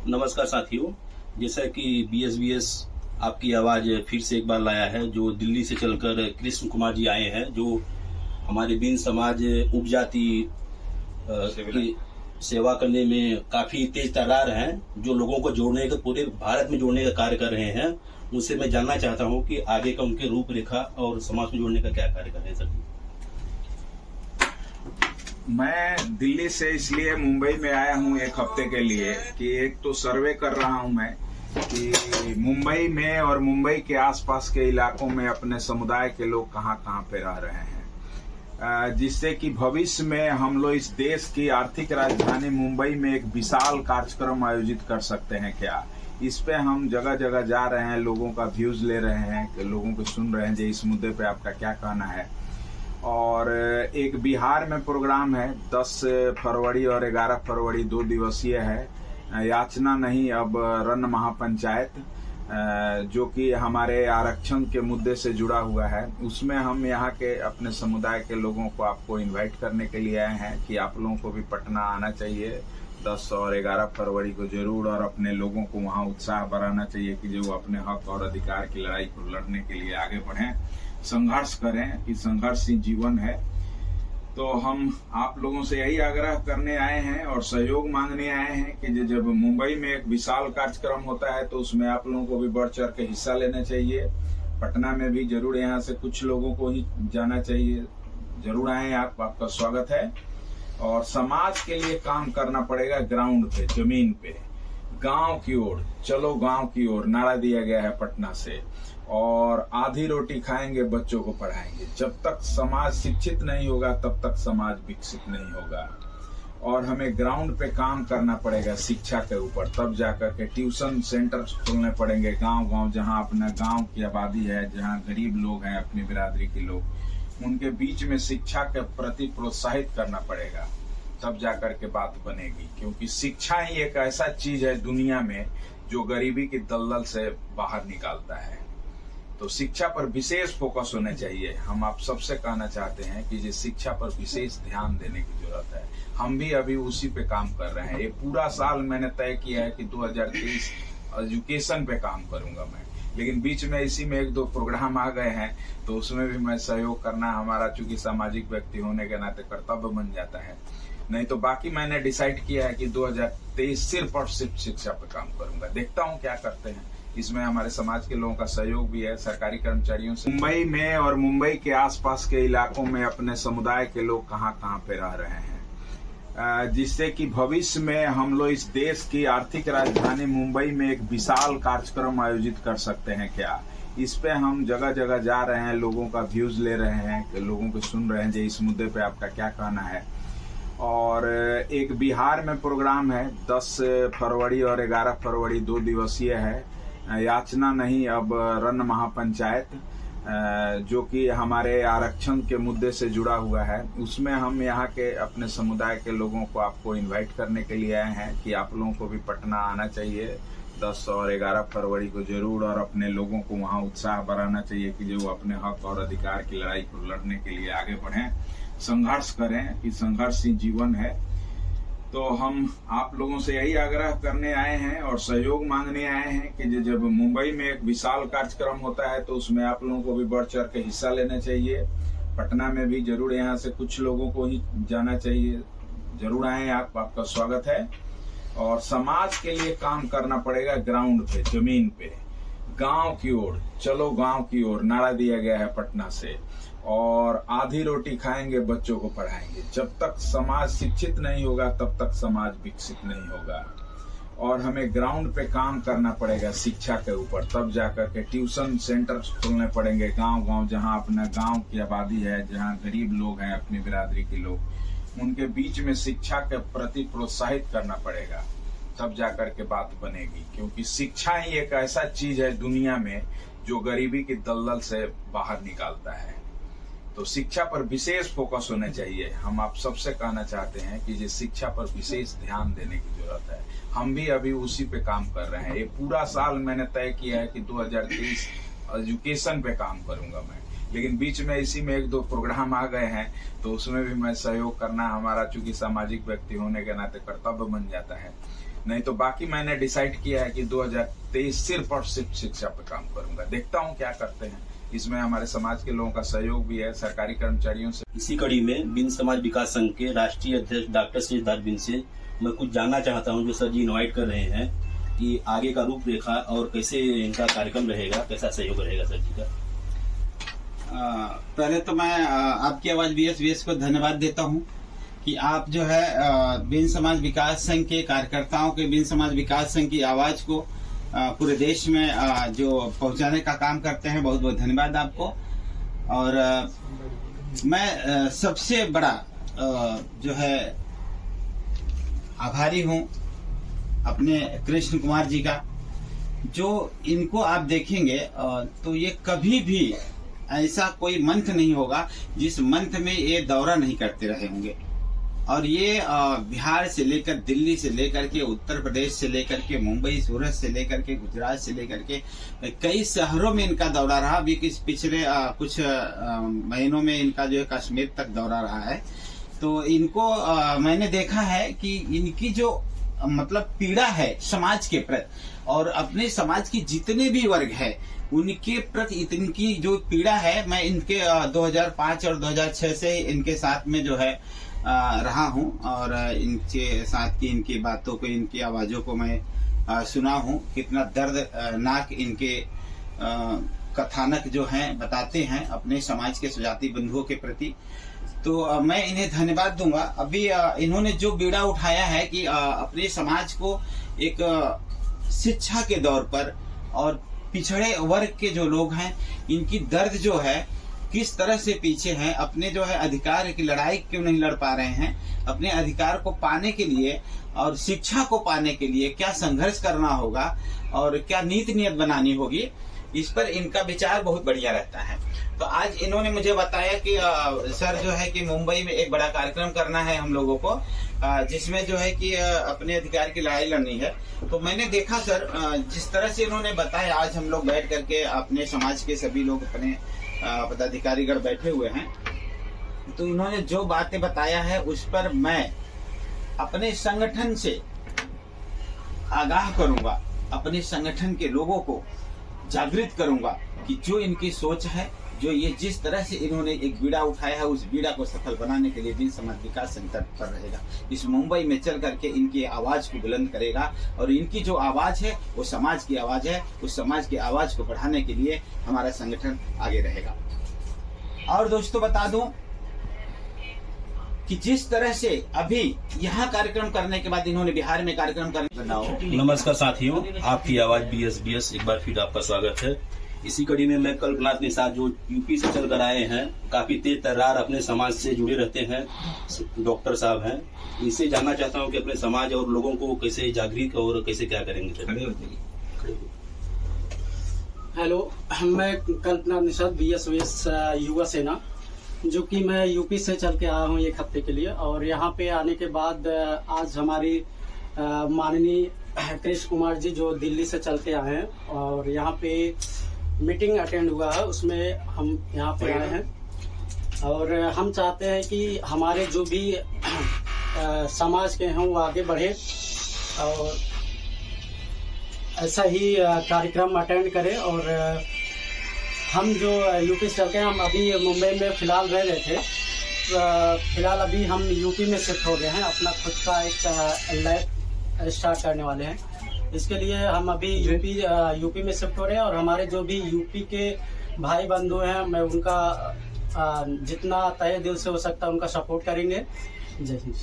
नमस्कार साथियों। जैसा कि BSBS आपकी आवाज़ फिर से एक बार लाया है, जो दिल्ली से चलकर कृष्ण कुमार जी आए हैं, जो हमारे बीन समाज उपजाति की सेवा करने में काफ़ी तेज तर्रार हैं, जो लोगों को जोड़ने का, पूरे भारत में जोड़ने का कार्य कर रहे हैं। उनसे मैं जानना चाहता हूं कि आगे का उनके रूपरेखा और समाज को जोड़ने का क्या कार्य कर रहे हैं सर। मैं दिल्ली से इसलिए मुंबई में आया हूं एक हफ्ते के लिए कि एक तो सर्वे कर रहा हूं मैं कि मुंबई में और मुंबई के आसपास के इलाकों में अपने समुदाय के लोग कहां पे रह रहे हैं, जिससे कि भविष्य में हम लोग इस देश की आर्थिक राजधानी मुंबई में एक विशाल कार्यक्रम आयोजित कर सकते हैं क्या। इस पे हम जगह जगह जा रहे हैं, लोगों का व्यूज ले रहे हैं, लोगों को सुन रहे हैं कि इस मुद्दे पे आपका क्या कहना है। और एक बिहार में प्रोग्राम है 10 फरवरी और 11 फरवरी 2 दिवसीय है, याचना नहीं अब रन महापंचायत, जो कि हमारे आरक्षण के मुद्दे से जुड़ा हुआ है। उसमें हम यहाँ के अपने समुदाय के लोगों को आपको इनवाइट करने के लिए आए हैं कि आप लोगों को भी पटना आना चाहिए 10 और 11 फरवरी को जरूर, और अपने लोगों को वहाँ उत्साह बढ़ाना चाहिए कि जो अपने हक और अधिकार की लड़ाई को लड़ने के लिए आगे बढ़ें, संघर्ष करें कि संघर्ष ही जीवन है। तो हम आप लोगों से यही आग्रह करने आए हैं और सहयोग मांगने आए हैं कि जब मुंबई में एक विशाल कार्यक्रम होता है तो उसमें आप लोगों को भी बढ़ चढ़ के हिस्सा लेना चाहिए। पटना में भी जरूर यहाँ से कुछ लोगों को ही जाना चाहिए, जरूर आए आप, आपका स्वागत है। और समाज के लिए काम करना पड़ेगा, ग्राउंड पे, जमीन पे, गांव की ओर, चलो गांव की ओर नारा दिया गया है पटना से। और आधी रोटी खाएंगे, बच्चों को पढ़ाएंगे। जब तक समाज शिक्षित नहीं होगा तब तक समाज विकसित नहीं होगा। और हमें ग्राउंड पे काम करना पड़ेगा शिक्षा के ऊपर, तब जाकर के ट्यूशन सेंटर खोलने पड़ेंगे गांव गांव, जहां अपना गांव की आबादी है, जहां गरीब लोग हैं, अपनी बिरादरी के लोग, उनके बीच में शिक्षा के प्रति प्रोत्साहित करना पड़ेगा, तब जाकर के बात बनेगी। क्योंकि शिक्षा ही एक ऐसा चीज है दुनिया में जो गरीबी की दलदल से बाहर निकालता है। तो शिक्षा पर विशेष फोकस होने चाहिए। हम आप सबसे कहना चाहते हैं कि ये शिक्षा पर विशेष ध्यान देने की जरूरत है। हम भी अभी उसी पे काम कर रहे हैं। ये पूरा साल मैंने तय किया है कि 2023 एजुकेशन पे काम करूंगा मैं, लेकिन बीच में इसी में 1-2 प्रोग्राम आ गए हैं, तो उसमें भी मैं सहयोग करना हमारा, चूंकि सामाजिक व्यक्ति होने के नाते कर्तव्य बन जाता है। नहीं तो बाकी मैंने डिसाइड किया है कि 2023 सिर्फ और सिर्फ शिक्षा पे काम करूंगा। देखता हूँ क्या करते हैं। इसमें हमारे समाज के लोगों का सहयोग भी है, सरकारी कर्मचारियों से। मुंबई में और मुंबई के आसपास के इलाकों में अपने समुदाय के लोग कहां पे रह रहे हैं, जिससे कि भविष्य में हम लोग इस देश की आर्थिक राजधानी मुंबई में एक विशाल कार्यक्रम आयोजित कर सकते हैं क्या। इस पे हम जगह जगह जा रहे हैं, लोगों का व्यूज ले रहे हैं, लोगों को सुन रहे हैं कि इस मुद्दे पे आपका क्या कहना है। और एक बिहार में प्रोग्राम है 10 फरवरी और 11 फरवरी 2 दिवसीय है, याचना नहीं अब रन महापंचायत, जो कि हमारे आरक्षण के मुद्दे से जुड़ा हुआ है। उसमें हम यहाँ के अपने समुदाय के लोगों को आपको इनवाइट करने के लिए आए हैं कि आप लोगों को भी पटना आना चाहिए 10 और 11 फरवरी को जरूर, और अपने लोगों को वहाँ उत्साह बढ़ाना चाहिए कि जो अपने हक और अधिकार की लड़ाई को लड़ने के लिए आगे बढ़ें, संघर्ष करें कि संघर्ष ही जीवन है। तो हम आप लोगों से यही आग्रह करने आए हैं और सहयोग मांगने आए हैं कि जब मुंबई में एक विशाल कार्यक्रम होता है तो उसमें आप लोगों को भी बढ़ चढ़ के हिस्सा लेना चाहिए। पटना में भी जरूर यहाँ से कुछ लोगों को ही जाना चाहिए, जरूर आए आप, आपका स्वागत है। और समाज के लिए काम करना पड़ेगा, ग्राउंड पे, जमीन पे, गांव की ओर, चलो गांव की ओर नारा दिया गया है पटना से। और आधी रोटी खाएंगे, बच्चों को पढ़ाएंगे। जब तक समाज शिक्षित नहीं होगा तब तक समाज विकसित नहीं होगा। और हमें ग्राउंड पे काम करना पड़ेगा शिक्षा के ऊपर, तब जाकर के ट्यूशन सेंटर खोलने पड़ेंगे गांव गांव, जहां अपना गांव की आबादी है, जहां गरीब लोग हैं, अपनी बिरादरी के लोग, उनके बीच में शिक्षा के प्रति प्रोत्साहित करना पड़ेगा, तब जाकर के बात बनेगी। क्योंकि शिक्षा ही एक ऐसा चीज है दुनिया में जो गरीबी की दलदल से बाहर निकालता है। तो शिक्षा पर विशेष फोकस होने चाहिए। हम आप सबसे कहना चाहते हैं कि ये शिक्षा पर विशेष ध्यान देने की जरूरत है। हम भी अभी उसी पे काम कर रहे हैं। ये पूरा साल मैंने तय किया है कि 2023 एजुकेशन पे काम करूंगा मैं, लेकिन बीच में इसी में 1-2 प्रोग्राम आ गए हैं, तो उसमें भी मैं सहयोग करना हमारा, चूंकि सामाजिक व्यक्ति होने के नाते कर्तव्य बन जाता है। नहीं तो बाकी मैंने डिसाइड किया है कि 2023 सिर्फ और सिर्फ शिक्षा पे काम करूंगा। देखता हूँ क्या करते हैं। इसमें हमारे समाज के लोगों का सहयोग भी है, सरकारी कर्मचारियों से। इसी कड़ी में बिन समाज विकास संघ के राष्ट्रीय अध्यक्ष डॉक्टर शेषदार बिन से मैं कुछ जानना चाहता हूं, जो सर जी इनवाइट कर रहे हैं कि आगे का रूपरेखा और कैसे इनका कार्यक्रम रहेगा, कैसा सहयोग रहेगा सर जी का। पहले तो मैं आपकी आवाज BSBS को धन्यवाद देता हूं कि आप जो है बिन समाज विकास संघ के कार्यकर्ताओं के, बिन समाज विकास संघ की आवाज को पूरे देश में जो पहुंचाने का काम करते हैं। बहुत बहुत धन्यवाद आपको। और मैं सबसे बड़ा जो है आभारी हूं अपने कृष्ण कुमार जी का, जो इनको आप देखेंगे तो ये कभी भी ऐसा कोई मंथ नहीं होगा जिस मंथ में ये दौरा नहीं करते रहे होंगे। और ये बिहार से लेकर, दिल्ली से लेकर के, उत्तर प्रदेश से लेकर के, मुंबई, सूरत से लेकर के, गुजरात से लेकर के कई शहरों में इनका दौरा रहा। अभी पिछले कुछ महीनों में इनका जो है कश्मीर तक दौरा रहा है। तो इनको मैंने देखा है कि इनकी जो मतलब पीड़ा है समाज के प्रति, और अपने समाज की जितने भी वर्ग है उनके प्रति इनकी जो पीड़ा है, मैं इनके 2005 और 2006 से इनके साथ में जो है रहा हूं, और इनके साथ की इनकी बातों को, इनकी आवाजों को मैं सुना हूं। कितना दर्दनाक इनके कथानक जो हैं बताते हैं अपने समाज के सुजाति बंधुओं के प्रति। तो मैं इन्हें धन्यवाद दूंगा। अभी इन्होंने जो बीड़ा उठाया है कि अपने समाज को एक शिक्षा के दौर पर, और पिछड़े वर्ग के जो लोग हैं इनकी दर्द जो है किस तरह से पीछे हैं, अपने जो है अधिकार की लड़ाई क्यों नहीं लड़ पा रहे हैं, अपने अधिकार को पाने के लिए और शिक्षा को पाने के लिए क्या संघर्ष करना होगा और क्या नीति नियत बनानी होगी, इस पर इनका विचार बहुत बढ़िया रहता है। तो आज इन्होंने मुझे बताया कि सर जो है कि मुंबई में एक बड़ा कार्यक्रम करना है हम लोगों को, जिसमें जो है कि अपने अधिकार की लड़ाई लड़नी है। तो मैंने देखा सर जिस तरह से इन्होंने बताया, आज हम लोग बैठ करके अपने समाज के सभी लोग अपने पदाधिकारीगण बैठे हुए हैं, तो इन्होंने जो बातें बताया है उस पर मैं अपने संगठन से आगाह करूंगा, अपने संगठन के लोगों को जागृत करूंगा कि जो इनकी सोच है, जो ये जिस तरह से इन्होंने एक बीड़ा उठाया है, उस बीड़ा को सफल बनाने के लिए बिन समाज विकास संघ तत्पर रहेगा। इस मुंबई में चल करके इनकी आवाज को बुलंद करेगा, और इनकी जो आवाज है वो समाज की आवाज है। उस समाज की आवाज को बढ़ाने के लिए हमारा संगठन आगे रहेगा। और दोस्तों बता दूं कि जिस तरह से अभी यहाँ कार्यक्रम करने के बाद इन्होंने बिहार में कार्यक्रम करने। नमस्कार साथियों, आपकी आवाज BSBS एक बार फिर आपका स्वागत है। इसी कड़ी में मैं कल्पनाथ निषाद जो यूपी से चल कर आए हैं, काफी तेज तर्रार अपने समाज से जुड़े रहते हैं, डॉक्टर साहब हैं। इनसे जानना चाहता हूं कि अपने समाज और लोगों को कैसे जागृत और कैसे क्या करेंगे। हेलो, मैं कल्पनाथ निषाद, BSBS युवा सेना, जो कि मैं यूपी से चल के आया हूँ एक हफ्ते के लिए। और यहाँ पे आने के बाद आज हमारी माननीय कृष्ण कुमार जी जो दिल्ली से चल के आए हैं, और यहाँ पे मीटिंग अटेंड हुआ है, उसमें हम यहाँ पे आए हैं। और हम चाहते हैं कि हमारे जो भी समाज के हैं वो आगे बढ़े और ऐसा ही कार्यक्रम अटेंड करें। और हम जो यूपी से चल के, हम अभी मुंबई में फिलहाल रह रहे थे, फिलहाल अभी हम यूपी में शिफ्ट हो गए हैं, अपना खुद का एक लैब स्टार्ट करने वाले हैं। इसके लिए हम अभी यूपी में शिफ्ट हो रहे हैं, और हमारे जो भी यूपी के भाई बंधु हैं, मैं उनका जितना तहे दिल से हो सकता है उनका सपोर्ट करेंगे। जय हिंद।